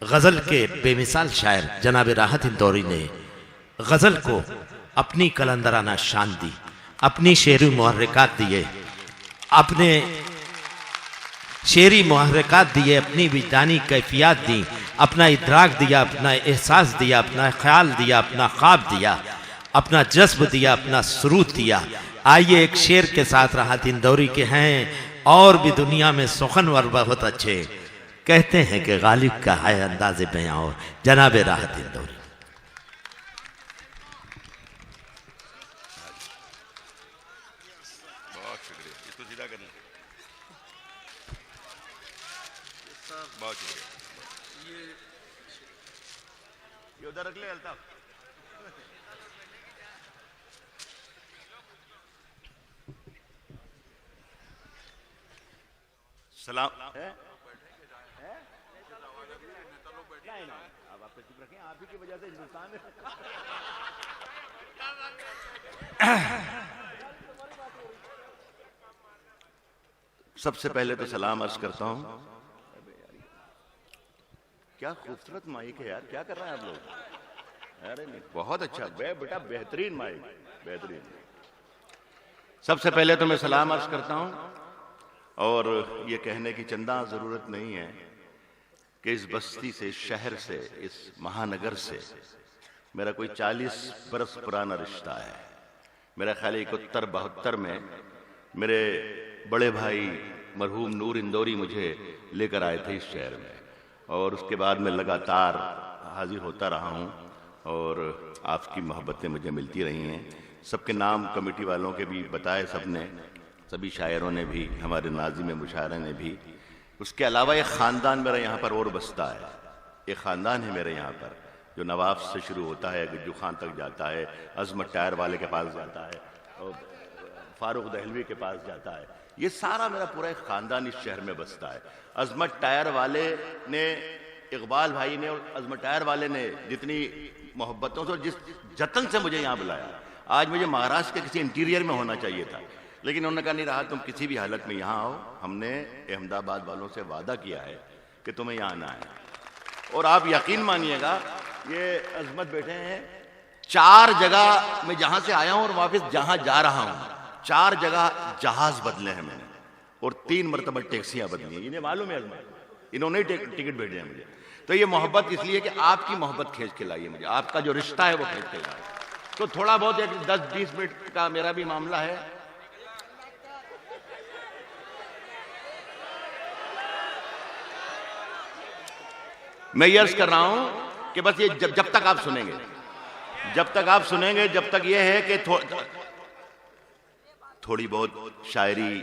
गज़ल के बेमिसाल शायर जनाब राहत इंदौरी ने गज़ल को अपनी कलंदराना शान दी, अपनी शेरी मुहर्रिकात दिए, अपने शेरी मुहर्रिकात दिए, अपनी विज्ञानी कैफियत दी, अपना इदराक दिया, अपना एहसास दिया, अपना ख्याल दिया, अपना ख्वाब दिया, अपना जज्ब दिया, अपना सुरूद दिया। आइए एक शेर के साथ राहत इंदौरी के हैं और भी दुनिया में सुखनवर बहुत अच्छे, कहते हैं कि गालिब का है अंदाज़े बयां और जनाब राहत इंदौरी। बहुत शुक्रिया, इसको सीधा करना, बहुत शुक्रिया। ये उधर रख ले अल्ताफ। सलाम है? अब आप चुप रखें, आप ही की वजह से हिंदुस्तान में सबसे पहले तो सलाम अर्ज करता हूं। क्या खूबसूरत माइक है यार, क्या कर रहे हैं आप लोग? अरे नहीं, बहुत अच्छा बेटा, बेहतरीन माइक, बेहतरीन। सबसे पहले तो मैं सलाम अर्ज करता हूं और ये कहने की चंदा जरूरत नहीं है कि इस बस्ती से, इस शहर से, इस महानगर से मेरा कोई 40 बरस पुराना रिश्ता है। मेरा ख्याल 71-72 में मेरे बड़े भाई मरहूम नूर इंदौरी मुझे लेकर आए थे इस शहर में, और उसके बाद मैं लगातार हाजिर होता रहा हूँ और आपकी मोहब्बतें मुझे मिलती रही हैं। सबके नाम कमेटी वालों के भी बताए सबने, सभी शायरों ने भी, हमारे नाज़िम मुशायरे ने भी। उसके अलावा एक ख़ानदान मेरा यहाँ पर और बसता है। एक ख़ानदान है मेरे यहाँ पर जो नवाब से शुरू होता है, गुज्जू खान तक जाता है, अज़मत टायर वाले के पास जाता है और फारूक दहलवी के पास जाता है। ये सारा मेरा पूरा एक ख़ानदान इस शहर में बसता है। अज़मत टायर वाले ने, इकबाल भाई ने और अज़मत टायर वाले ने जितनी मोहब्बतों से और जिस जतन से मुझे यहाँ बुलाया, आज मुझे महाराष्ट्र के किसी इंटीरियर में होना चाहिए था, लेकिन उन्होंने कहा नहीं रहा, तुम किसी भी हालत में यहाँ आओ, हमने अहमदाबाद वालों से वादा किया है कि तुम्हें यहाँ आना है। और आप यकीन मानिएगा, ये अजमत बैठे हैं, 4 जगह मैं जहाँ से आया हूँ और वापस जहाँ जा रहा हूँ, 4 जगह जहाज बदले हैं मैंने और 3 मरतबा टैक्सियाँ बदली हैं। इन्हें मालूम है अजमत, इन्होंने टिकट भेजे हैं मुझे। तो ये मोहब्बत इसलिए कि आपकी मोहब्बत खींच के लाई है मुझे, आपका जो रिश्ता है वो खींच के लाया। तो थोड़ा बहुत एक 10-20 मिनट का मेरा भी मामला है। मैं ये अर्ज कर रहा हूं कि बस ये जब तक आप सुनेंगे, जब तक आप सुनेंगे, जब तक ये है कि थोड़ी बहुत शायरी,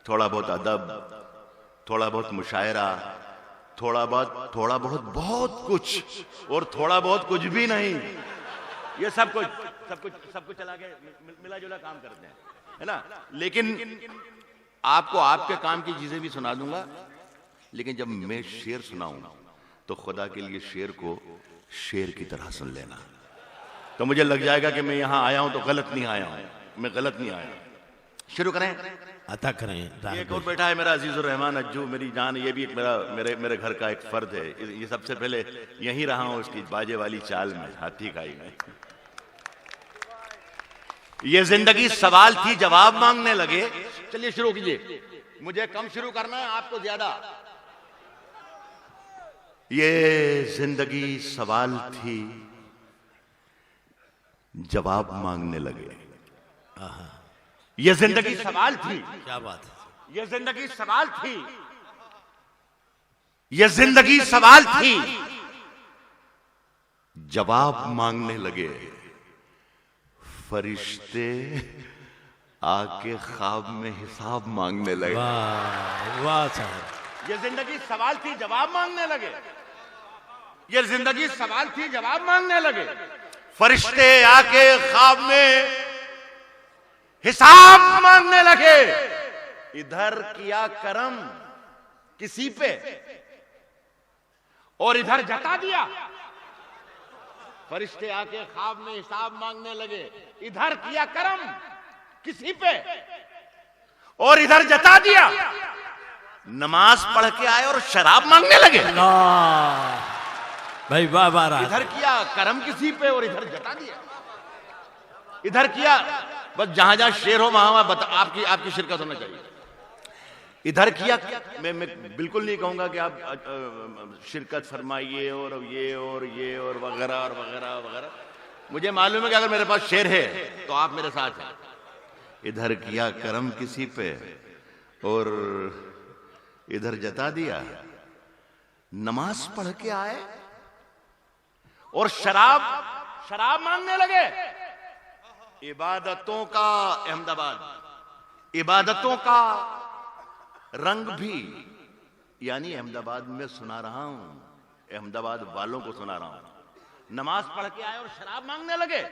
थोड़ा बहुत अदब, थोड़ा बहुत मुशायरा, थोड़ा बहुत बहुत कुछ और थोड़ा बहुत कुछ भी नहीं, ये सब कुछ चला के मिला जुला काम करते हैं, है ना। लेकिन आपको आपके काम की चीजें भी सुना दूंगा, लेकिन जब मैं शेर सुनाऊंगा तो खुदा के लिए शेर को शेर की तरह सुन लेना, तो मुझे लग जाएगा कि मैं यहां आया हूं तो गलत नहीं आया हूं, मैं गलत नहीं आया। शुरू करें? अता करें। एक और बैठा है मेरा अजीजुर रहमान अज्जू, मेरी जान, ये भी एक मेरे घर का एक फर्द है। ये सबसे पहले यहीं रहा हूं उसकी बाजे वाली चाल में, हाथी खाई में। ये जिंदगी सवाल थी, जवाब मांगने लगे। चलिए शुरू कीजिए, मुझे कम शुरू करना है, आपको ज्यादा। ये जिंदगी सवाल थी, जवाब मांगने लगे। ये जिंदगी सवाल थी, क्या बात है। ये जिंदगी सवाल थी, ये जिंदगी सवाल थी, जवाब मांगने लगे। फरिश्ते आके ख्वाब में हिसाब मांगने लगे। वाह वाह साहब। ये जिंदगी सवाल थी, जवाब मांगने लगे। ये जिंदगी सवाल थी, जवाब मांगने लगे। फरिश्ते आके ख्वाब में हिसाब मांगने लगे। इधर किया करम किसी पे और इधर जता दिया। फरिश्ते आके ख्वाब में हिसाब मांगने लगे। इधर किया करम किसी पे और इधर जता दिया। नमाज पढ़ के आए और शराब मांगने लगे। भाई वाह वाह राज। इधर किया करम किसी पे और इधर जता दिया। इधर किया बस जहां जहां शेर हो वहां वहां आपकी शिरकत होना चाहिए। इधर किया मैं बिल्कुल नहीं कहूंगा कि आप शिरकत फरमाइए और ये और वगैरह और वगैरह वगैरह। मुझे मालूम है कि अगर मेरे पास शेर है तो आप मेरे साथ हैं। इधर किया करम किसी पे और इधर जता दिया। नमाज पढ़ के आए और शराब मांगने लगे। इबादतों का अहमदाबाद, इबादतों का रंग भी, यानी अहमदाबाद में सुना रहा हूं, अहमदाबाद वालों को सुना रहा हूं। नमाज पढ़ के आए और शराब मांगने लगे।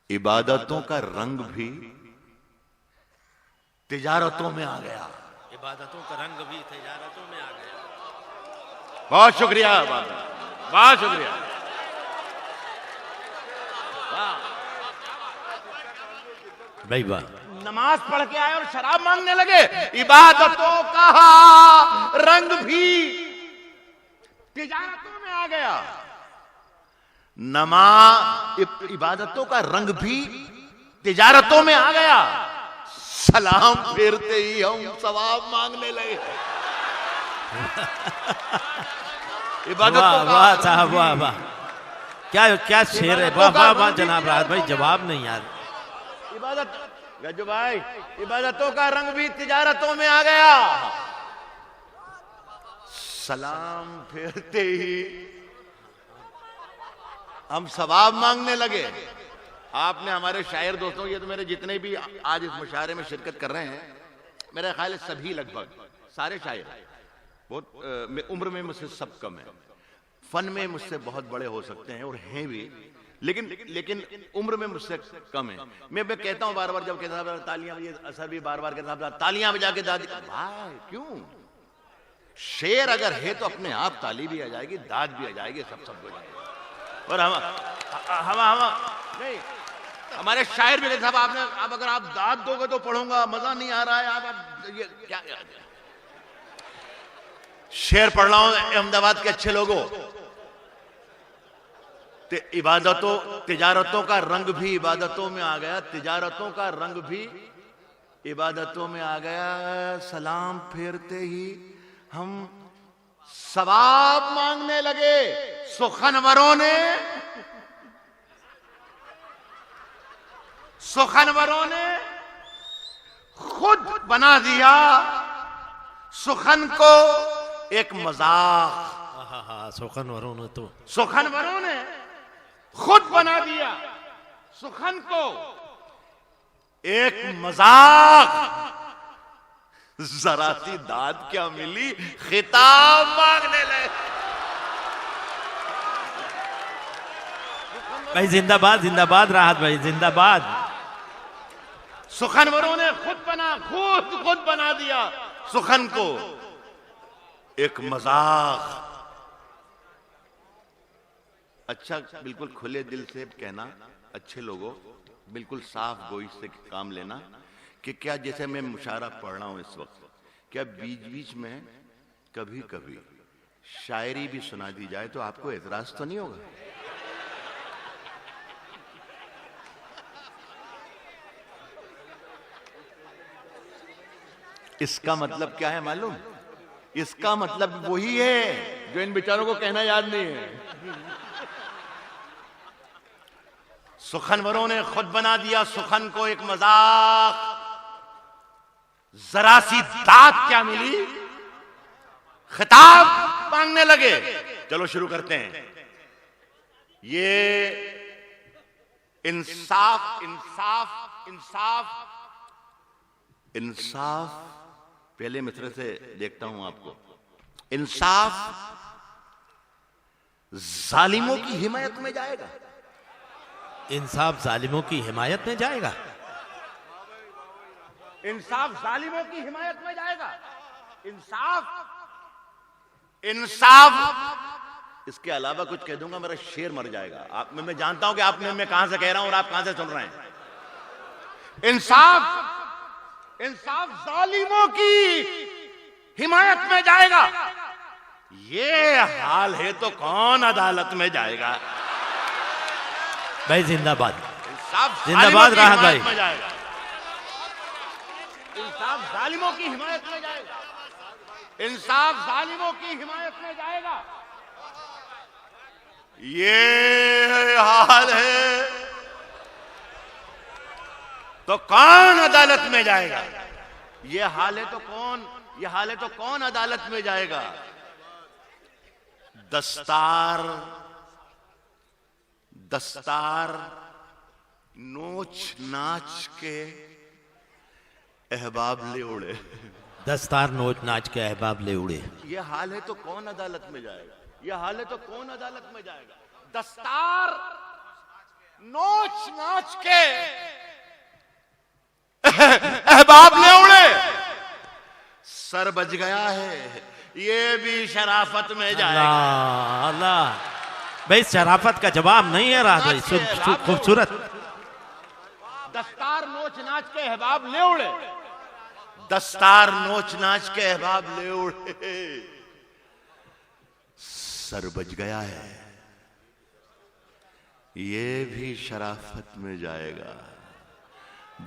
इबादतों का रंग भी तिजारतों में आ गया। इबादतों का रंग भी तिजारतों में आ गया। बहुत शुक्रिया, बहुत शुक्रिया। भाई वाह। नमाज पढ़ के आए और शराब मांगने लगे। इबादतों का रंग भी तिजारतों में आ गया। इबादतों का रंग भी तिजारतों में आ गया। सलाम फेरते ही हम सवाब मांगने लगे। वाह वाह साहब वाह वाह। क्या क्या शेर है। वाह वाह वाह जनाब राहत भाई, जवाब नहीं यार। इबादत गज्जू भाई, इबादतों का रंग भी तिजारतों में आ गया। सलाम फेरते ही हम सवाब मांगने लगे। आपने हमारे शायर दोस्तों, ये तो मेरे जितने भी आज इस मुशायरे में शिरकत कर रहे हैं, मेरा ख्याल है सभी लगभग सारे शायर बहुत उम्र में मुझसे सब कम है, फन में मुझसे बहुत बड़े हो सकते हैं और हैं भी, लेकिन उम्र में मुझसे कम है। मैं कहता हूं बार बार, जब कहता था तालियां बजाइए, असर भी बार बार कहता था तालियां बजा के दादी। भाई क्यों? शेर अगर है तो अपने आप ताली भी आ जाएगी, दाद भी आ जाएगी, सब हो जाएगा। और हम नहीं, हमारे शायर भी कहते साहब आपने, अब अगर आप दाद दोगे तो पढ़ूंगा, मजा नहीं आ रहा है। आप ये क्या शेर पढ़ रहा हूं अहमदाबाद के अच्छे लोगों। इबादतों तिजारतों का रंग भी इबादतों में आ गया। तिजारतों का रंग भी इबादतों में आ गया। सलाम फेरते ही हम सवाब मांगने लगे। सुखनवरों ने खुद बना दिया सुखन को एक मजाक। सुखनवरों ने खुद बना दिया सुखन को एक मजाक। जरा सी दाद क्या मिली, खिताब मांगने लगे। भाई जिंदाबाद जिंदाबाद राहत भाई जिंदाबाद। सुखनवरों ने खुद बना दिया सुखन को एक मजाक। अच्छा, बिल्कुल खुले दिल से कहना, अच्छे लोगों, बिल्कुल साफ गोई से काम लेना कि क्या, जैसे मैं मुशायरा पढ़ रहा हूं इस वक्त, क्या बीच बीच में कभी कभी शायरी भी सुना दी जाए तो आपको एतराज तो नहीं होगा? इसका मतलब क्या है मालूम? इसका मतलब वही है जो इन बेचारों को कहना याद नहीं है। सुखनवरों ने खुद बना दिया सुखन को एक मजाक। जरा सी दाद क्या मिली, खिताब मांगने लगे। चलो शुरू करते हैं। ये इंसाफ इंसाफ इंसाफ इंसाफ पहले मिसरे से देखता हूं आपको। इंसाफ जालिमों की हिमायत में जाएगा। इंसाफ जालिमों की हिमायत में जाएगा। इंसाफ जालिमों की हिमायत में जाएगा। इंसाफ इसके अलावा कुछ कह दूंगा मेरा शेर मर जाएगा। मैं जानता हूं कि आप मैं कहां से कह रहा हूं और आप कहां से सुन रहे हैं। इंसाफ जालिमों की हिमायत में जाएगा। ये हाल है तो कौन अदालत में जाएगा? भाई जिंदाबाद, इंसाफ जिंदाबाद राहत भाई। में जाएगा, इंसाफ जालिमों की हिमायत में जाएगा, इंसाफ जालिमों की हिमायत में जाएगा। ये हाल है तो कौन अदालत में जाएगा? ये हाल है तो कौन, ये हाल है तो कौन अदालत में जाएगा? दस्तार दस्तार नोच नाच के अहबाब ले उड़े। दस्तार नोच नाच के अहबाब ले उड़े। ये हाल है तो कौन अदालत में जाएगा? ये हाल है तो कौन अदालत में जाएगा? दस्तार नोच नाच के अहबाब ले उड़े। सर बच गया है, ये भी शराफत में जाएगा। अल्लाह अल्लाह भाई, शराफत का जवाब नहीं है राहत भाई, खूबसूरत। दस्तार नोच नाच के अहबाब ले उड़े, दस्तार नोच नाच के अहबाब ले उड़े। सर बच गया है, ये भी शराफत में जाएगा।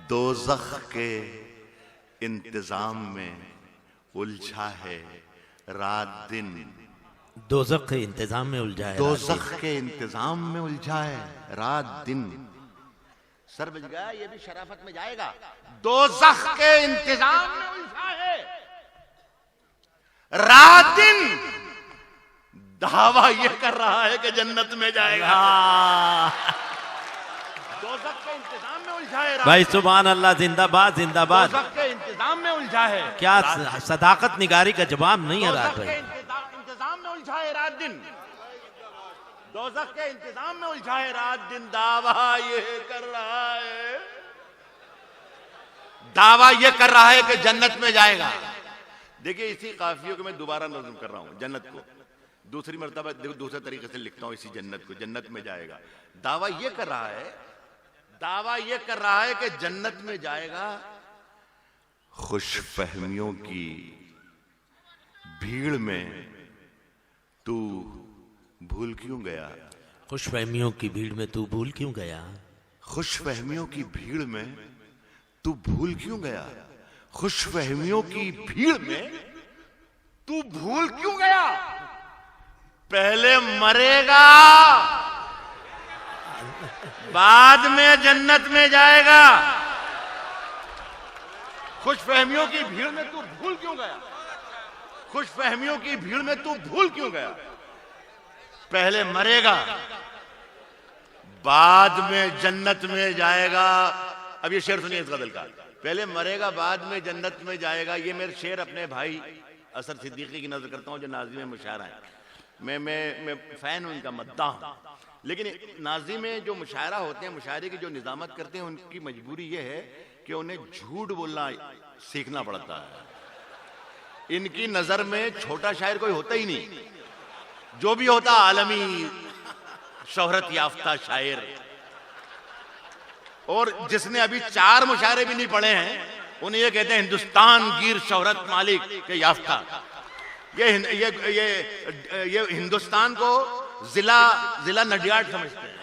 दोज़ख के इंतजाम में उलझा है रात दिन। दोज़ख के इंतजाम में उलझा है, दोज़ख के इंतजाम में उलझा है रात दिन। सर बच गया, ये भी शराफत में जाएगा। दोज़ख के इंतजाम में उलझा है रात दिन। दावा ये कर रहा है कि जन्नत में जाएगा। दोज़ख के इंतजाम में उलझा है भाई। सुभान अल्लाह, जिंदाबाद जिंदाबाद। दोज़ख के इंतजाम में उलझा है। क्या सदाकत निगारी का जवाब नहीं है राहत भाई। इंतजाम में उलझा है रात दिन। दोज़ख के इंतजाम में उलझा है रात दिन। दावा ये कर रहा है, दावा ये कर रहा है कि जन्नत में जाएगा। देखिए, इसी काफियों को मैं दोबारा नज़्म कर रहा हूं। जन्नत को दूसरी मर्तबा देखो, दूसरे तरीके से लिखता हूं। इसी जन्नत को, जन्नत में जाएगा। दावा ये कर रहा है, दावा ये कर रहा है कि जन्नत में जाएगा। खुशफहमियों की भीड़ में तू भूल क्यों गया? खुशफहमियों की भीड़ में तू भूल क्यों गया? खुशफहमियों की भीड़ में तू भूल क्यों गया? खुशफहमियों की भीड़ में तू भूल क्यों गया? पहले मरेगा, बाद में जन्नत में जाएगा। खुशफहमियों की भीड़ में तू भूल क्यों गया? खुशफहमियों की भीड़ में तू भूल क्यों गया? पहले मरेगा, बाद में जन्नत में जाएगा। अब ये शेर सुनिए इस गजल का। पहले मरेगा, बाद में जन्नत में जाएगा। ये मेरे शेर अपने भाई असर सिद्दीकी की नजर करता हूं, जो नाज़िम मुशायरा है। मैं फैन हूं इनका, मद्दाह हूं। लेकिन नाज़िम में जो मुशायरा होते हैं, मुशायरे की जो निजामत करते हैं, उनकी मजबूरी ये है कि उन्हें झूठ बोलना सीखना पड़ता है। इनकी नजर में छोटा शायर कोई होता ही नहीं, जो भी होता आलमी शोहरत याफ्ता शायर। और जिसने अभी 4 मुशायरे भी नहीं पढ़े हैं, उन्हें ये कहते हैं हिंदुस्तान गिर शोहरत मालिक के याफ्ता। ये हिंदुस्तान को जिला नडियाड समझते हैं।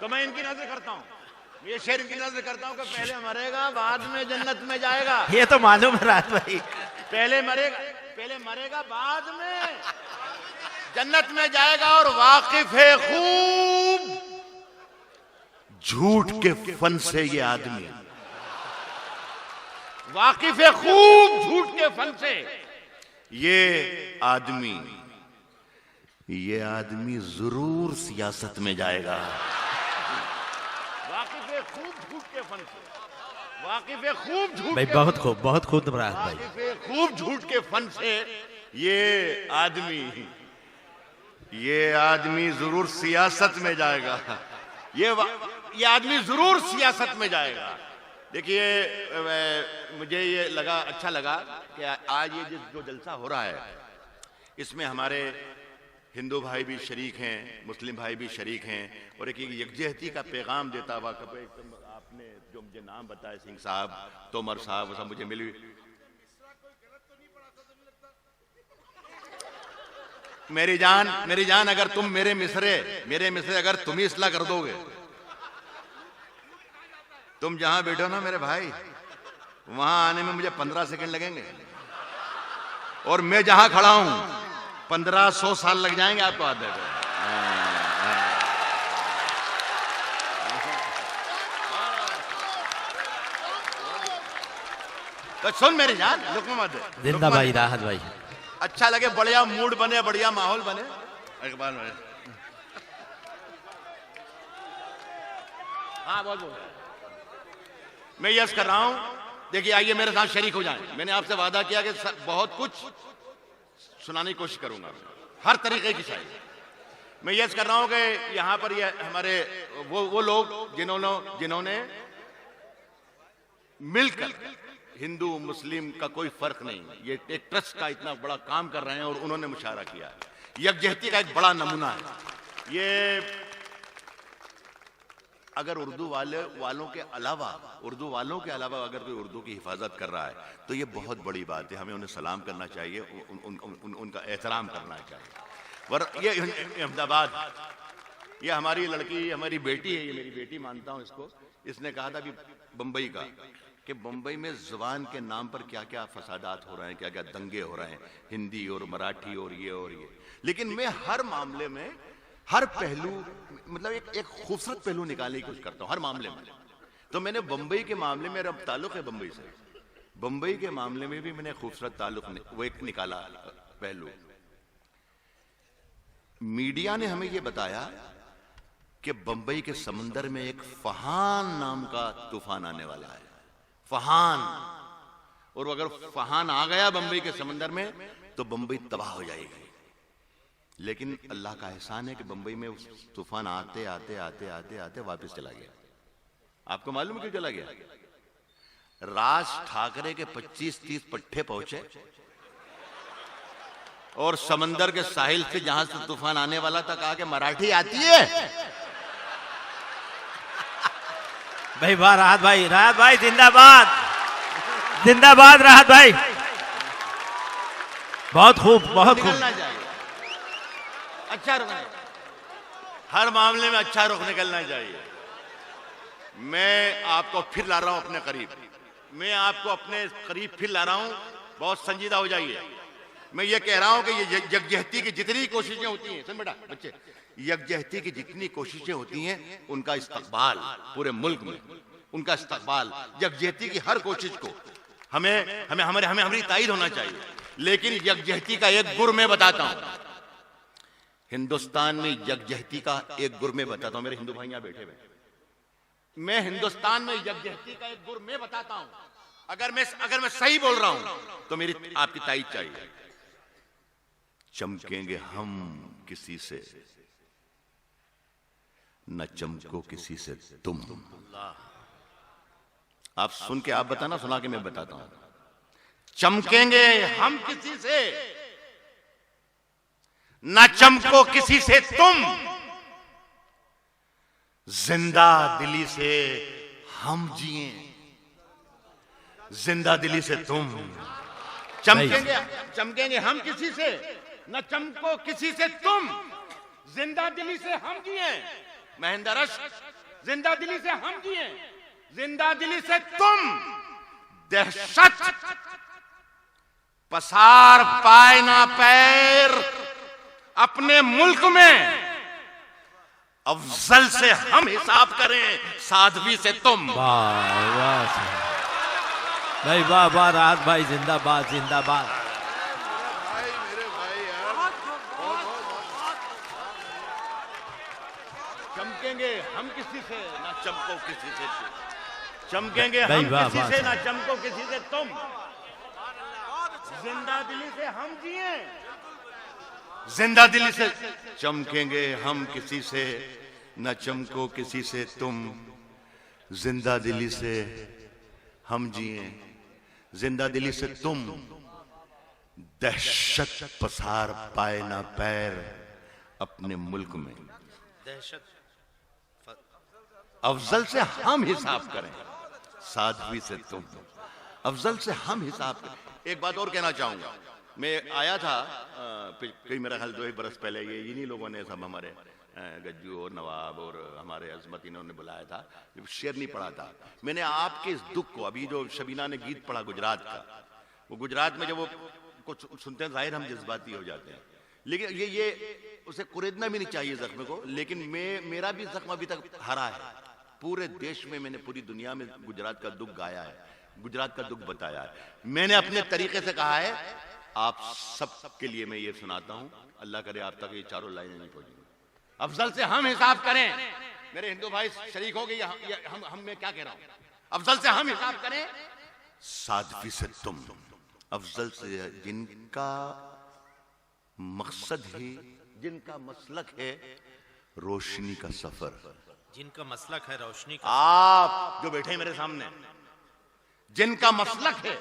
तो मैं इनकी नजर करता हूं, ये शेर इनकी नजर करता हूं कि पहले मरेगा, बाद में जन्नत में जाएगा। ये तो मालूम है राहत भाई। पहले मरेगा, बाद में जन्नत में जाएगा। और वाकिफ है खूब झूठ के फन से ये आदमी, वाकिफ है खूब झूठ के फन से ये आदमी जरूर सियासत में जाएगा। वाकिफ है खूब झूठ के फन से, वाकिफ है खूब झूठ भाई। बहुत खूब राहत भाई। वाकिफ है खूब झूठ के फन से ये आदमी जरूर सियासत में जाएगा। ये आदमी जरूर सियासत में जाएगा। देखिए, मुझे ये अच्छा लगा कि आज ये जो जलसा हो रहा है, इसमें हमारे हिंदू भाई भी शरीक हैं, मुस्लिम भाई भी शरीक हैं। और एक यकजहती का पैगाम देता हुआ, आपने जो मुझे नाम बताया, सिंह साहब, तोमर साहब, वो सब मुझे मिली। मेरी जान, अगर तुम मेरे मिसरे अगर तुम ही इस्लाह कर दोगे, तुम जहां बैठो ना मेरे भाई, वहां आने में मुझे 15 सेकंड लगेंगे, और मैं जहां खड़ा हूं 1500 साल लग जाएंगे आपको आते हुए। तो सुन मेरी जान, लुकमा मत दे। जिंदा भाई, राहत भाई। अच्छा लगे, बढ़िया मूड बने, बढ़िया माहौल बने। इकबाल भाई, हाँ बोल। मैं यस कर रहा हूं, देखिए आइए मेरे साथ शरीक हो जाएं। मैंने आपसे वादा किया कि बहुत कुछ सुनाने की कोशिश करूंगा, हर तरीके की शायरी। मैं यस कर रहा हूं कि यहां पर ये हमारे वो लोग जिन्होंने मिलकर, हिंदू मुस्लिम का कोई फर्क नहीं, ये एक ट्रस्ट का इतना बड़ा काम कर रहे हैं और उन्होंने मुशावरा किया है। यकजहती का एक बड़ा नमूना है ये। अगर उर्दू वालों के अलावा अगर कोई उर्दू की हिफाजत कर रहा है तो ये बहुत बड़ी बात है, हमें उन्हें सलाम करना चाहिए, उनका एहतराम करना चाहिए। और ये अहमदाबाद, ये हमारी लड़की, हमारी बेटी है, ये मेरी बेटी मानता हूं इसको। इसने कहा था अभी बंबई का कि बंबई में जुबान के नाम पर क्या क्या फसादात हो रहे हैं, क्या क्या दंगे हो रहे हैं, हिंदी और मराठी और ये। लेकिन मैं हर मामले में, हर पहलू, मतलब एक खूबसूरत पहलू निकालने की कोशिश करता हूं हर मामले में। तो मैंने बंबई के मामले में, मेरा ताल्लुक है बंबई से, बंबई के मामले में भी मैंने खूबसूरत ताल्लुक वो एक निकाला पहलू। मीडिया ने हमें यह बताया कि बंबई के समंदर में एक फहान नाम का तूफान आने वाला है, फहान। और अगर फहान आ गया बंबई के समंदर में तो बंबई तबाह हो जाएगी। लेकिन अल्लाह का एहसान है कि बंबई में उस तूफान आते आते वापस चला गया। आपको मालूम है क्यों चला गया? राज ठाकरे के 25-30 पट्टे पहुंचे और समंदर के साहिल से जहां से तूफान आने वाला था कहा कि मराठी आती है। भाई वाह, राहत भाई जिंदाबाद, जिंदाबाद राहत भाई, बहुत खूब, बहुत खूब। निकलना चाहिए, अच्छा रुख, हर मामले में अच्छा रुख निकलना चाहिए। मैं आपको फिर ला रहा हूं अपने करीब, मैं आपको अपने करीब फिर ला रहा हूं, बहुत संजीदा हो जाइए। मैं ये कह रहा हूं कि ये यकजहती की जितनी कोशिशें होती हैं, सुन बेटा बच्चे, यकजहती की जितनी कोशिशें होती हैं उनका इस्तकबाल पूरे मुल्क में, उनका इस्तकबाल, यकजहती की हर कोशिश को हमें तायद होना चाहिए। लेकिन यकजहती का एक गुर मैं बताता हूं, हिंदुस्तान में यकजहती का एक गुर मैं बताता हूं। मेरे हिंदू भाई यहां बैठे हुए, मैं हिंदुस्तान में यकजहती का एक गुर मैं बताता हूं। अगर मैं सही बोल रहा हूं तो मेरी आपकी तायद चाहिए। चमकेंगे हम किसी से, न चमको किसी से तुम। आप सुन के आप बताना, सुना के मैं बताता हूं। चमकेंगे हम किसी से, न चमको किसी से तुम, जिंदा दिली से हम जिए, जिंदा दिली से तुम। चमकेंगे हम किसी से, न चमको किसी से तुम, जिंदा दिली से हम जिए। महेंद्र रश, जिंदा दिली से हम जिए, जिंदा दिली से तुम। दहशत पसार पाए ना पैर अपने मुल्क में, अफजल से हम हिसाब करें, साध्वी से तुम। वाह वाह भाई, वाह वाह राहत भाई, जिंदाबाद जिंदाबाद। चमकेंगे हम किसी से, ना चमको किसी से तुम। चमकेंगे हम किसी से, ना चमको किसी से तुम, जिंदा दिली से हम जिए, जिंदा दिली से। चमकेंगे हम किसी से, न चमको किसी से तुम, जिंदा दिली से हम जिए, जिंदा दिली से तुम। दहशत पसार पाए ना पैर अपने मुल्क में, दहशत। अफजल से हम हिसाब करें, साध्वी से तुम। अफजल से हम हिसाब करें। एक बात और कहना चाहूंगा, मैं आया था कई मेरा ख्याल 2 बरस पहले, ये इन्हीं लोगों ने सब हमारे गज्जू और नवाब और हमारे अजमत इन्होंने बुलाया था, शेर नहीं पढ़ा था। मैंने आपके इस दुख को, अभी जो शबीना ने गीत पढ़ा गुजरात का, वो गुजरात में जब वो कुछ सुनते हैं जाहिर हम जज्बाती हो जाते हैं, लेकिन ये उसे कुरेदना भी नहीं चाहिए जख्म को, लेकिन मेरा भी जख्म अभी तक हरा है। पूरे देश में मैंने, पूरी दुनिया में गुजरात का दुख गाया है, गुजरात का दुख बताया है। मैंने अपने तरीके से कहा है, आप सब के लिए मैं ये सुनाता हूं, अल्लाह करे आप तक ये चारों लाइनें नहीं पहुंची। अफजल से हम हिसाब करें, मेरे हिंदू भाई शरीक हो गए, हम मैं क्या कह रहा हूं, अफजल से हम हिसाब करें, सादगी से तुम, अफजल से जिनका मकसद है, जिनका मसलक है रोशनी का सफर, जिनका मसलक है रोशनी का, आप जो बैठे मेरे सामने, जिनका मसलक है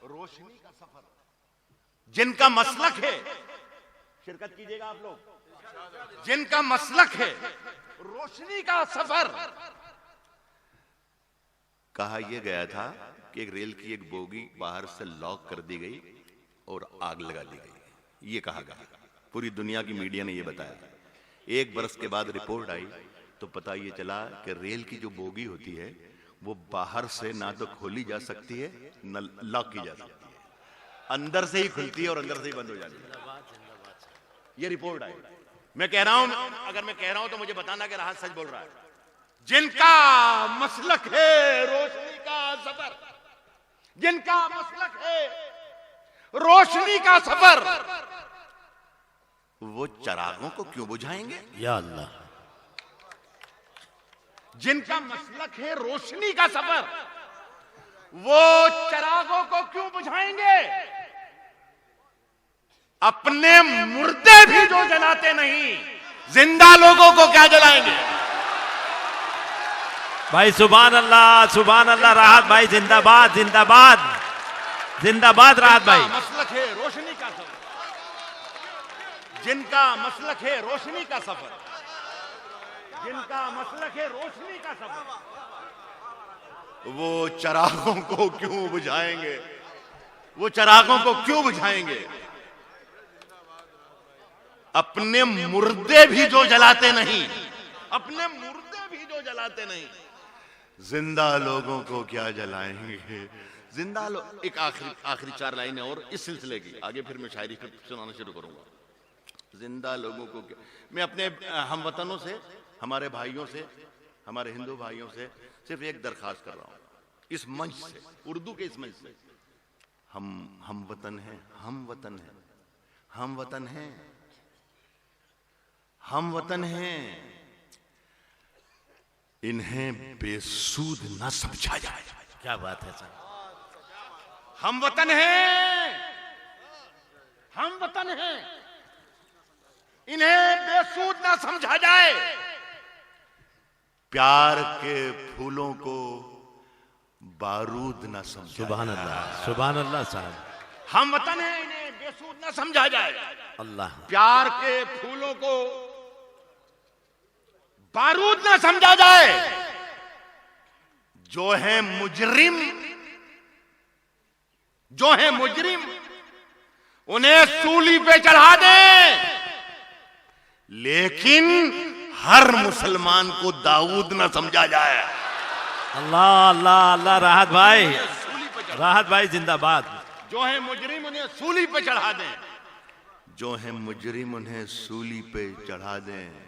रोशनी का सफर, जिनका मसलक है, शिरकत कीजिएगा आप लोग, जिनका मसलक है रोशनी का सफर। कहा यह गया था कि एक रेल की एक बोगी बाहर से लॉक कर दी गई और आग लगा दी गई, ये कहा गया, पूरी दुनिया की मीडिया ने यह बताया। 1 बरस के बाद रिपोर्ट आई तो पता ये चला कि रेल की जो बोगी होती है वो बाहर से ना तो खोली जा सकती है न लॉक की जा सकती है, अंदर से ही खुलती है और अंदर से ही बंद हो जाती है। ये रिपोर्ट आई। मैं कह रहा हूं, अगर मैं कह रहा हूं तो मुझे बताना कि राहत सच बोल रहा है। जिनका मसलक है रोशनी का सफर, जिनका मसलक है रोशनी का सफर, वो चिरागों को क्यों बुझाएंगे? या अल्लाह। जिनका मसलक है रोशनी का सफर, वो चिरागों को क्यों बुझाएंगे? अपने मुर्दे भी जो जलाते नहीं, जिंदा लोगों को क्या जलाएंगे? भाई सुभान अल्लाह, राहत भाई जिंदाबाद, जिंदाबाद, जिंदाबाद राहत भाई। मसलक है रोशनी का सफर, जिनका मसलक है रोशनी का सफर, जिनका मसलक है रोशनी का सफर, वो चिरागों को क्यों बुझाएंगे? वो चिरागों को क्यों बुझाएंगे? अपने मुर्दे भी जो जलाते नहीं, अपने मुर्दे भी जो जलाते नहीं, जिंदा लोगों को क्या जलाएंगे? जिंदा लोग। एक आखिरी 4 लाइनें और इस सिलसिले की, आगे फिर मैं शायरी सुनाना शुरू करूंगा। जिंदा लोगों को क्या, मैं अपने हमवतनों से, हमारे भाइयों से, हमारे हिंदू भाइयों से सिर्फ एक दरखास्त कर रहा हूं, इस मंच से, उर्दू के इस मंच से, हम वतन हैं, हम वतन हैं, हम वतन हैं, हम वतन हैं, इन्हें बेसूद न समझा जाए। क्या बात है सर, हम वतन हैं, हम वतन हैं, इन्हें बेसूद न समझा जाए। प्यार के फूलों को बारूद न समझा। सुभान अल्लाह, सुभान अल्लाह साहब। हम वतन हैं, इन्हें बेसूद न समझा जाए। अल्लाह। प्यार के फूलों को बारूद न समझा जाए। जो है मुजरिम, जो है मुजरिम, उन्हें सूली पे चढ़ा दें, लेकिन हर मुसलमान को दाऊद न समझा जाए। अल्लाह अल्लाह अल्लाह। राहत भाई, राहत भाई जिंदाबाद। जो है मुजरिम उन्हें सूली पे चढ़ा दें, जो है मुजरिम उन्हें सूली पे चढ़ा दें,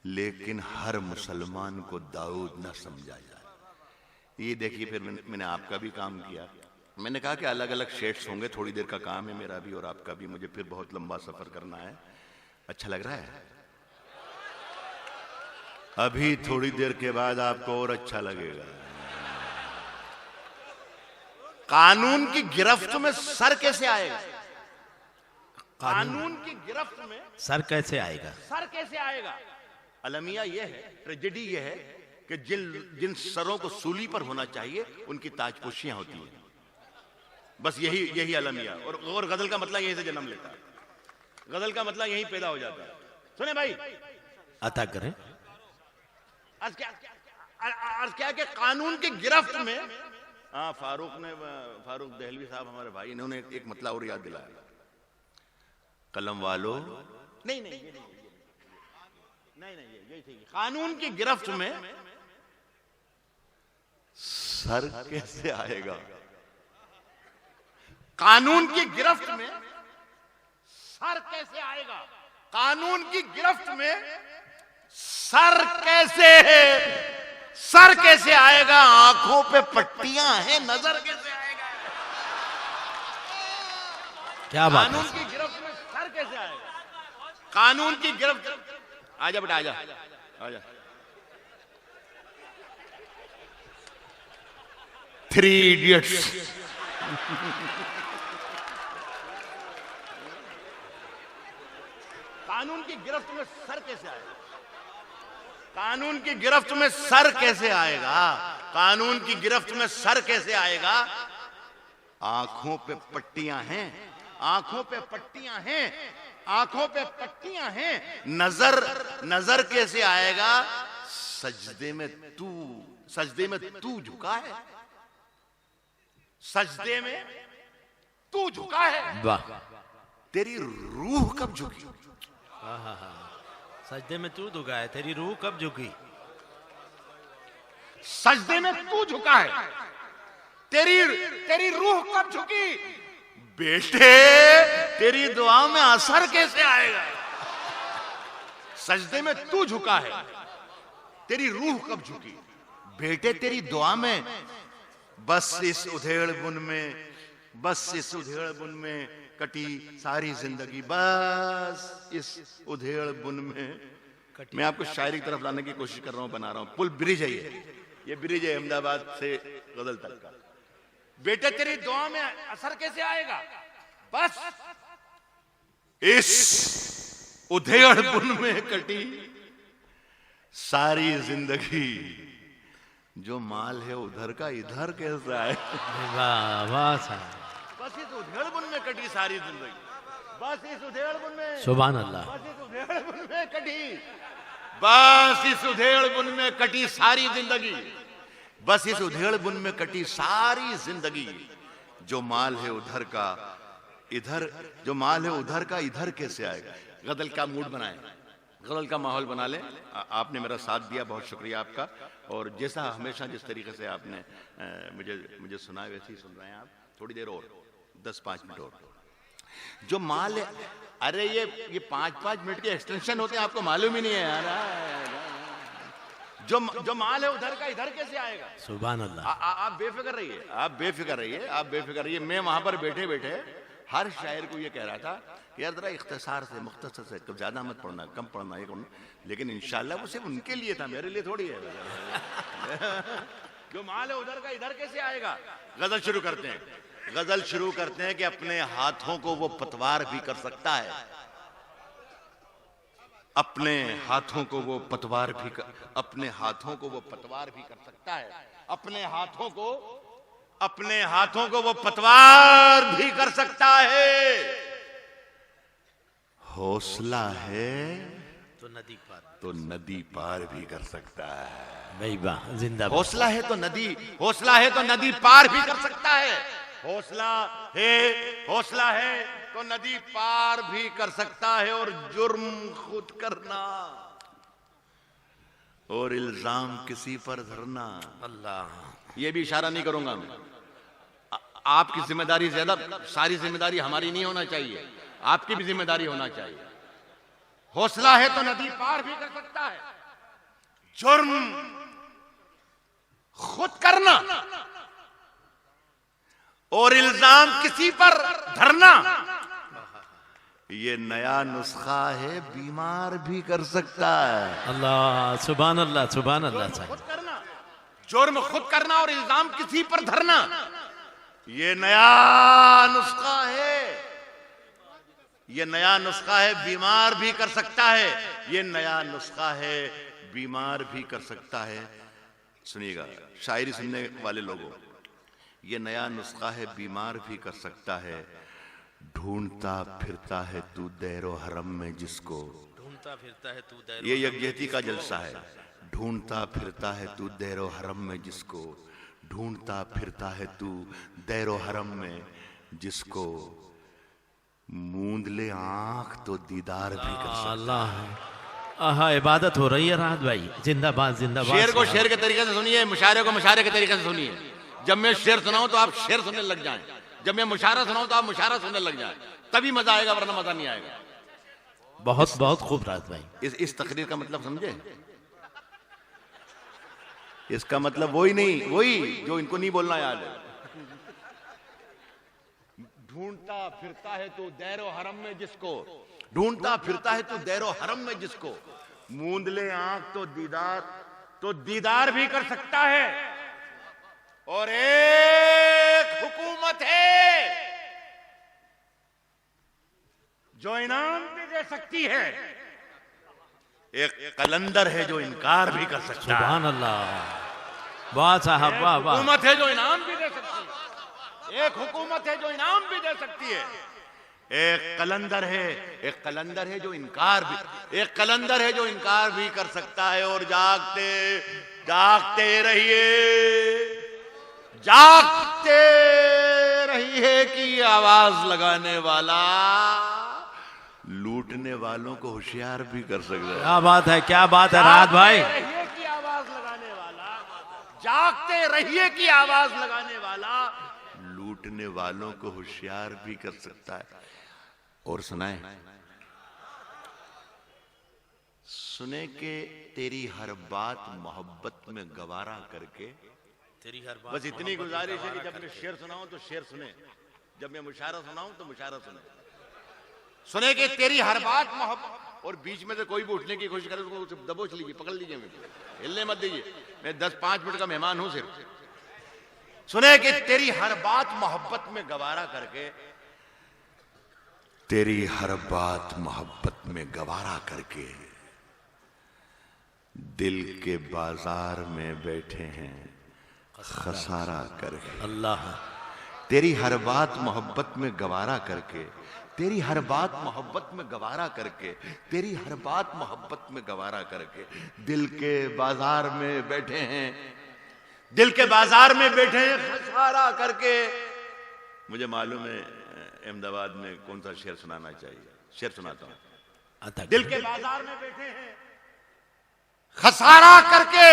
लेकिन हर मुसलमान को दाऊद न समझा जाए। ये देखिए, फिर मैंने आपका भी काम किया। मैंने कहा कि अलग अलग शेड्स होंगे, थोड़ी देर का काम है मेरा भी और आपका भी, मुझे फिर बहुत लंबा सफर करना है। अच्छा लग रहा है? अभी थोड़ी देर के बाद आपको और अच्छा लगेगा। कानून की गिरफ्त में सर कैसे आएगा? कानून की गिरफ्त में सर कैसे आएगा? सर कैसे आएगा? अलमिया यह है, ट्रेजेडी यह है कि जिन सरों को सूली पर होना चाहिए उनकी ताजपोशियां होती हैं। बस यही अलमिया। और गजल का मतलब यहीं से जन्म लेता है, गजल का मतलब यहीं पैदा हो जाता है। सुने भाई, अता करें। अर्ज क्या कि कानून की गिरफ्त में हाँ, फारूक दहलवी साहब हमारे भाई, इन्होंने एक मतलब और याद दिलाया। कलम वालों, नहीं नहीं ये नहीं, यही थी। कानून की गिरफ्त में सर कैसे आएगा? कानून की गिरफ्त में सर कैसे आएगा? कानून की गिरफ्त में सर कैसे आएगा? आंखों पे पट्टियां हैं, नजर कैसे आएगा? क्या बात है? कानून की गिरफ्त में सर कैसे आएगा? कानून की गिरफ्त, आजा बेटा आजा आजा। 3 इडियट्स। कानून की गिरफ्त में सर कैसे आएगा? कानून की गिरफ्त में सर कैसे आएगा? कानून की गिरफ्त में सर कैसे आएगा? आंखों पे पट्टियां हैं, आंखों पे पट्टियां हैं, आंखों पे पट्टियां हैं, नजर कैसे आएगा? सजदे में तू झुका है, सजदे में तू झुका है। वाह, तेरी रूह कब झुकी? सजदे में तू झुका है, तेरी रूह कब झुकी? सजदे में तू झुका है, तेरी रूह कब झुकी? बेटे, तेरी दुआ में असर कैसे आएगा? सजदे में तू झुका है, तेरी रूह कब झुकी? बेटे, तेरी दुआ में बस इस उधेड़ बुन में कटी सारी जिंदगी, बस इस उधेड़ बुन में। मैं आपको शायरी की तरफ लाने की कोशिश कर रहा हूं, बना रहा हूं। पुल ब्रिज है ये ब्रिज है अहमदाबाद से गजल तक का। बेटे, तेरी दुआ में असर कैसे आएगा? बस इस उधेड़ बुन में कटी सारी जिंदगी, जो माल है उधर का इधर कैसे आए? वाह वाह साहब, बस इस उधेड़ बुन में कटी सारी जिंदगी, बस इस उधेड़ बुन में, सुभान अल्लाह, बस इस उधेड़ बुन में कटी, बस इस उधेड़ बुन में कटी सारी जिंदगी, बस इस उधेड़ बुन में कटी सारी जिंदगी, जो माल है उधर का इधर, जो माल है उधर का इधर कैसे आएगा? गजल का मूड बनाए, गजल का माहौल बना ले। आपने मेरा साथ दिया, बहुत शुक्रिया आपका। और जैसा हमेशा जिस तरीके से आपने मुझे सुना है, वैसे ही सुन रहे हैं आप। थोड़ी देर और, 10-5 मिनट और। जो माल है, अरे ये 5-5 मिनट के एक्सटेंशन होते हैं, आपको मालूम ही नहीं है यार। जो माल है उधर का इधर कैसे आएगा? सुभान अल्लाह। आप बेफिक्र रहिए, आप बेफिक्र रहिए। मैं वहां पर बैठे बैठे हर शायर को ये कह रहा था कि यार जरा इख्तिसार से, मुख्तसर से, कब ज्यादा मत पढ़ना, कम पढ़ना, ये करना। लेकिन इंशाल्लाह वो सिर्फ उनके लिए था, मेरे लिए थोड़ी है। जो माल है उधर का इधर कैसे आएगा? गजल शुरू करते हैं कि अपने हाथों को वो पतवार भी कर सकता है, अपने हाथों को वो पतवार भी कर सकता है, अपने हाथों को वो पतवार भी कर सकता है। हौसला है तो नदी पार भी कर सकता है। भाई वाह, जिंदाबाद। हौसला है तो नदी पार भी कर सकता है। हौसला है तो नदी पार भी कर सकता है। और जुर्म खुद करना और इल्जाम किसी पर धरना, अल्लाह, ये भी इशारा नहीं करूंगा मैं। आपकी जिम्मेदारी ज्यादा, सारी जिम्मेदारी हमारी नहीं होना चाहिए, आपकी भी जिम्मेदारी होना चाहिए। हौसला है तो नदी पार भी कर सकता है। जुर्म खुद करना और इल्जाम किसी पर धरना, ये नया नुस्खा है, बीमार भी कर सकता है। अल्लाह, सुभान अल्लाह, सुभान अल्लाह साहब। खुद करना, जुर्म खुद करना और इल्जाम किसी पर धरना, ये नया नुस्खा है, बीमार भी कर सकता है। ये नया नुस्खा है, बीमार भी कर सकता है। सुनिएगा शायरी सुनने वाले लोगों, ये नया नुस्खा है, बीमार भी कर सकता है। ढूंढता फिरता है तू दैरो हरम में जिसको, ये यज्ञती का जलसा है। ढूंढता फिरता है तू दैरो हरम में जिसको, ढूंढता फिरता है तू दैरो हरम में जिसको, मूंद ले आंख तो दीदार भी कर सकता। अल्लाह, आहा, इबादत हो रही है राहत भाई। जिंदाबाद जिंदाबाद। शेर को शेर के तरीके से सुनिए, मुशायरे को मुशायरे के तरीके से सुनिए। जब मैं शेर सुनाऊं तो आप शेर सुनने लग जाएं, जब मैं मुशायरा सुनाऊं तो आप मुशायरा सुनने लग जाएं, तभी मजा आएगा, वरना मजा नहीं आएगा। बहुत बहुत खूब राहत भाई। इस तकरीर का मतलब समझे? इसका मतलब वही नहीं, वही जो इनको नहीं बोलना याद है। ढूंढता फिरता है तू दैरो हरम में जिसको, ढूंढता फिरता है तू दैरो हरम में जिसको, मूंद ले आंख तो दीदार भी कर सकता है। और एक हुकूमत है जो इनाम भी दे सकती है, एक कलंदर है जो इनकार भी कर सकता है। सुभान अल्लाह, वाह साहब, वाह वाह। हुकूमत है जो इनाम भी दे सकती है, एक हुकूमत है जो इनाम भी दे सकती है। एक कलंदर है जो इनकार भी, एक कलंदर है जो इनकार भी कर सकता है। और जागते रहिए कि आवाज लगाने वाला लूटने वालों को होशियार भी कर सकता है। क्या बात है, क्या बात है राहत भाई। रहिए कि आवाज लगाने वाला, जागते रहिए कि आवाज लगाने वाला लूटने वालों को होशियार भी कर सकता है। और सुने के तेरी हर बात मोहब्बत में गवारा करके, तेरी हर बात। बस इतनी गुजारिश है कि जब मैं शेर सुनाऊं तो शेर सुने, जब मैं मुशायरा सुनाऊं तो मुशायरा सुने के तेरी हर बात मोहब्बत। और बीच में से कोई भी उठने की कोशिश करे तो उसको दबोच लीजिए, पकड़ लीजिए, हिलने मत दीजिए। मैं 10-5 मिनट का मेहमान हूं सिर्फ। सुने कि तेरी हर बात मोहब्बत में गवारा करके, तेरी हर बात मोहब्बत में गवारा करके दिल के बाजार में बैठे हैं खसारा करके। अल्लाह, तेरी हर बात मोहब्बत में गवारा करके, तेरी हर बात मोहब्बत में गवारा करके, तेरी हर बात मोहब्बत में गवारा करके दिल के बाजार में बैठे हैं, दिल के बाजार में बैठे हैं खसारा करके। मुझे मालूम है अहमदाबाद में कौन सा शेर सुनाना चाहिए, शेर सुनाता हूं। दिल के बाजार में बैठे हैं खसारा करके,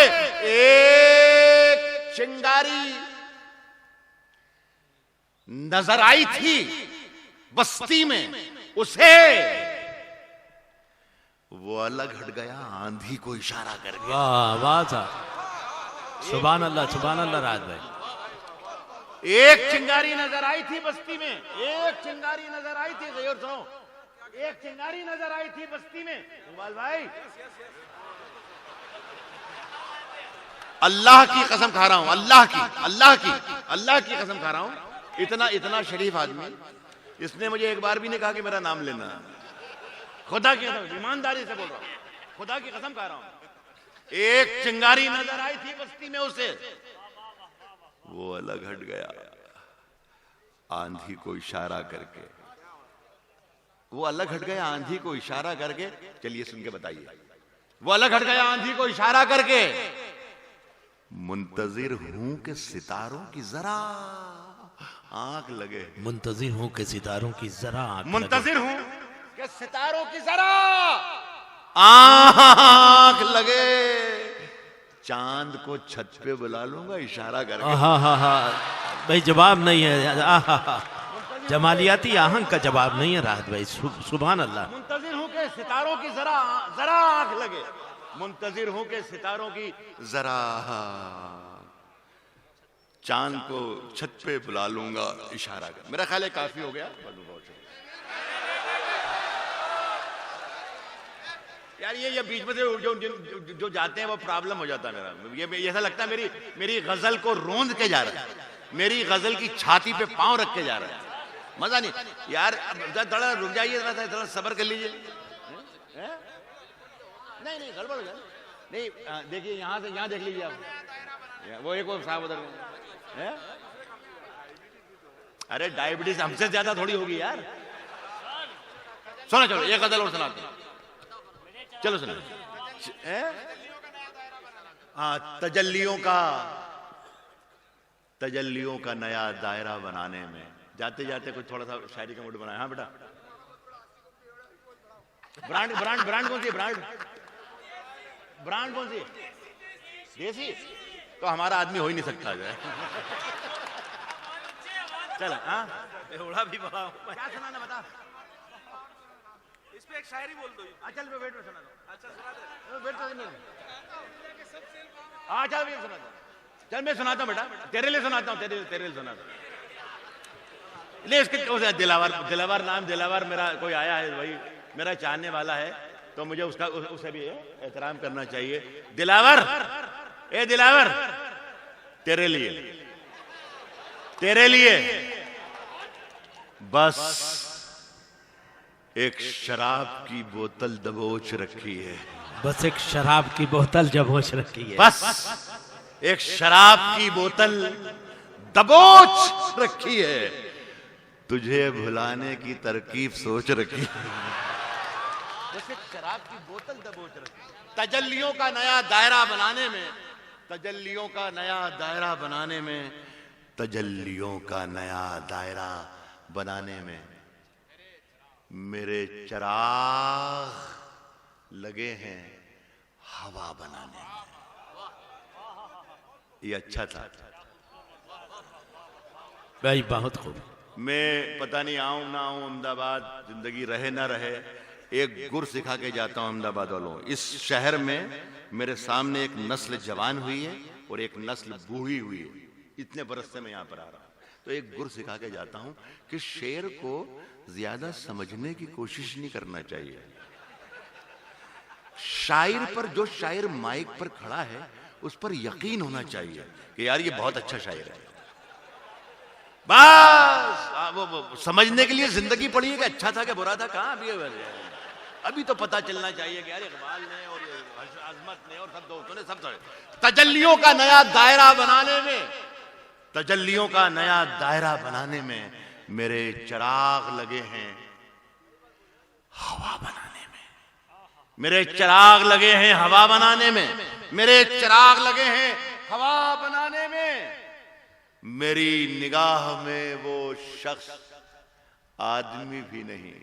एक चिंगारी नजर आई थी बस्ती में, उसे वो अलग हट गया आंधी को इशारा करके। वाह वाह साहब, सुभान अल्लाह राहत भाई। एक चिंगारी नजर आई थी बस्ती में, एक चिंगारी नजर आई थी, गौर सुनो, एक चिंगारी नजर आई थी बस्ती में। इकबाल भाई, अल्लाह की कसम खा रहा हूं, अल्लाह की कसम खा रहा हूं। इतना शरीफ आदमी, इसने मुझे एक बार भी नहीं कहा कि मेरा नाम लेना। खुदा की कसम, ईमानदारी से बोल रहा हूं, खुदा की कसम खा रहा हूं। एक चिंगारी नजर आई थी बस्ती में उसे, वो अलग हट गया आंधी को इशारा करके, वो अलग हट गया आंधी को इशारा करके। चलिए सुन के बताइए, वो अलग हट गया आंधी को इशारा करके। मुंतजिर हूं कि सितारों की जरा आंख लगे, मुंतजिर हूं कि सितारों की जरा आंख लगे, मुंतजिर हूं कि सितारों की जरा आंख लगे। चांद को छत पे बुला लूंगा इशारा करके। भाई जवाब नहीं है, जमालियाती आहंग का जवाब नहीं है राहत भाई। सुभान अल्लाह। मुंतजिर हूं के सितारों की जरा आंख लगे, मुंतजिर हूं के सितारों की जरा, चांद को छत पे बुला लूंगा इशारा कर। मेरा ख्याल है काफी हो गया यार। ये बीच में से जो जाते हैं वो प्रॉब्लम हो जाता है मेरा। ये ऐसा लगता है मेरी गजल को रोंद के जा रहा है, मेरी गजल की छाती पे पांव रख के जा रहा है। मजा नहीं यार, थोड़ा रुक जाइए, थोड़ा सब्र कर लीजिए। नहीं गड़बड़ हो जाए, नहीं देखिए यहाँ से यहाँ देख लीजिए आप, वो एक साहब उधर है। अरे डायबिटीज हमसे ज्यादा थोड़ी होगी यार। सुनो, चलो एक गजल और सुनाते हैं, चलो सुनो। हाँ, तजल्लियों का तजल्लियों का नया दायरा बनाने में। जाते जाते कुछ थोड़ा सा शायरी का मूड बनाया। हाँ बेटा, ब्रांड ब्रांड ब्रांड कौन सी? ब्रांड कौन सी? देसी? तो हमारा आदमी हो ही नहीं सकता जो है। चल, हाँ बेहुड़ा भी बड़ा क्या सुनाना बता। इस पे एक शायरी बोल दो। चल मैं वेट में सुना दो। अच्छा सुना दे। वेट में हाँ चल मैं सुना दो। चल मैं सुनाता हूँ बेटा, तेरे लिए सुनाता हूँ, तेरे लिए सुनाता हूँ। ले इसके दिलावर नाम, दिलावर मेरा कोई आया है, वही मेरा चाहने वाला है, तो मुझे उसका उसे भी एहतराम करना चाहिए। दिलावर, ए दिलावर, तेरे लिए बस एक शराब की बोतल दबोच रखी है। बस एक शराब की बोतल दबोच रखी है। बस एक शराब की बोतल दबोच रखी है। तुझे भुलाने की तरकीब सोच रखी है। बस एक शराब की बोतल दबोच रखी है। तजल्लियों का नया दायरा बनाने में, तजल्लियों का नया दायरा बनाने में, तजल्लियों का नया दायरा बनाने में मेरे चिराग लगे हैं हवा बनाने में। ये अच्छा था भाई, बहुत खूब। मैं पता नहीं आऊं ना आऊं अहमदाबाद, जिंदगी रहे ना रहे, एक गुर सिखा के जाता हूं अहमदाबाद वालों। इस शहर में मेरे सामने एक नस्ल जवान हुई है और एक नस्ल बूढ़ी हुई है। इतने बरस से मैं यहां पर आ रहा हूं, तो एक गुर सिखा के जाता हूं कि शेर को ज्यादा समझने की कोशिश नहीं करना चाहिए। शायर पर, जो शायर माइक पर खड़ा है उस पर यकीन होना चाहिए कि यार ये बहुत अच्छा शायर है। बस वो समझने के लिए जिंदगी पड़ी है कि अच्छा था कि बुरा था, कहां अभी तो पता चलना चाहिए कि यार इकबाल ने और अजमत ने और सब दोस्तों ने सब तजल्लियों का नया दायरा बनाने में, तजल्लियों का नया दायरा बनाने में मेरे चिराग लगे हैं हवा बनाने में। मेरे चिराग लगे हैं हवा बनाने में, मेरे चिराग लगे हैं हवा बनाने में। मेरी निगाह में वो शख्स आदमी भी नहीं।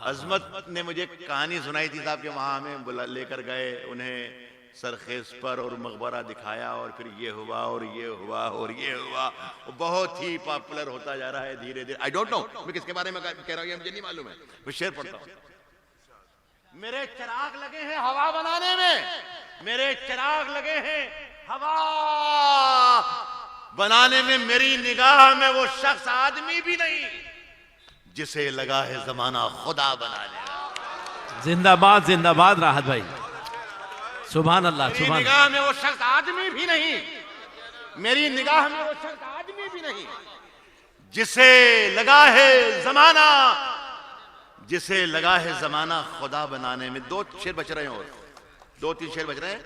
अजमत ने मुझे कहानी सुनाई थी साहब कि वहां हमें लेकर गए, उन्हें सरखेज पर और मकबरा दिखाया और फिर ये हुआ और ये हुआ और ये हुआ। बहुत ही पॉपुलर होता जा रहा है धीरे धीरे। आई डोंट नो मैं किसके बारे में कह रहा हूं, मुझे नहीं मालूम है, मैं शेर पढ़ता हूं। मेरे चिराग लगे हैं हवा बनाने में, मेरे चिराग लगे हैं हवा बनाने में। मेरी निगाह में वो शख्स आदमी भी नहीं जिसे लगा है जमाना खुदा बनाने में। जिंदाबाद जिंदाबाद राहत भाई, सुभान अल्लाह। मेरी निगाह में वो शख्स आदमी भी नहीं, मेरी निगाह में वो शख्स आदमी भी नहीं जिसे लगा है जमाना, जिसे लगा है जमाना खुदा बनाने में। दो शेर बच रहे हैं और दो तीन शेर बच रहे हैं,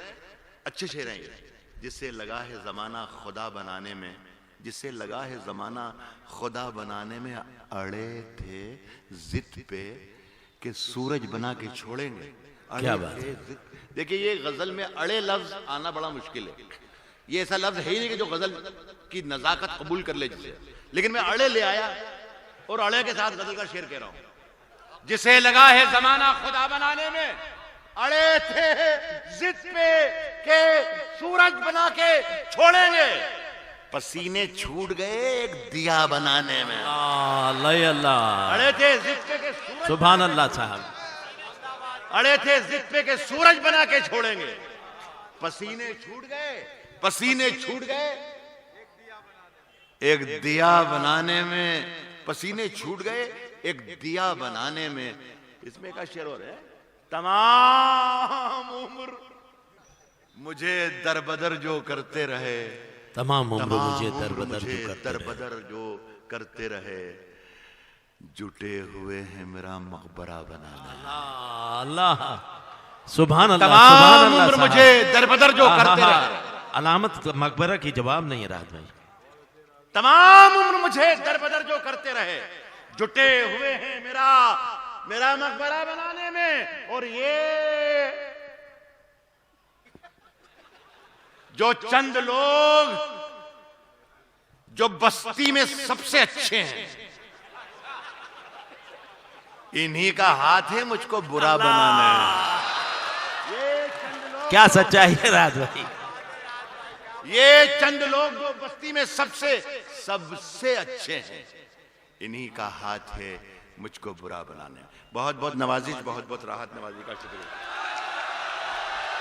अच्छे शेर हैं ये। जिसे लगा है जमाना खुदा बनाने में, जिसे लगा है जमाना खुदा बनाने में, अड़े थे जिद पे कि सूरज बना के छोड़ेंगे। क्या बात है। देखिए ये गजल में अड़े लफ्ज आना बड़ा मुश्किल है। ये ऐसा लफ्ज है ही नहीं कि जो गजल की नजाकत कबूल कर ले जिसे, लेकिन मैं अड़े ले आया और अड़े के साथ गजल का शेर कह रहा हूं। जिसे लगा है जमाना खुदा बनाने में, अड़े थे जिद पे के सूरज बना के छोड़ेंगे। पसीने छूट गए एक दिया बनाने में। अल्लाह, अड़े थे जिद पे के सूरज, सुभान अल्लाह साहब। अड़े थे जिद पे के सूरज बना के छोड़ेंगे। पसीने छूट गए, पसीने छूट गए एक दिया बनाने में, पसीने छूट गए एक दिया बनाने में। इसमें का शेर और है, तमाम उम्र मुझे दरबदर जो करते रहे, तमाम उम्र मुझे दरबदर जो करते रहे, जुटे हुए हैं मेरा मकबरा बनाने। अल्लाह, सुभान अल्लाह, तमाम उम्र मुझे दरबदर जो करते रहे। अलामत मकबरा की जवाब नहीं राहत भाई। तमाम उम्र मुझे दरबदर जो करते रहे, जुटे हुए हैं मेरा मकबरा बनाने में। और ये जो चंद लोग जो बस्ती में सबसे अच्छे हैं, इन्हीं का हाथ है मुझको बुरा बनाना है। क्या सच्चाई है राज भाई? ये चंद लोग जो बस्ती में सबसे अच्छे हैं, इन्हीं का हाथ है मुझको बुरा बनाने। बहुत बहुत नवाजिश, बहुत बहुत राहत नवाजी का शुक्रिया।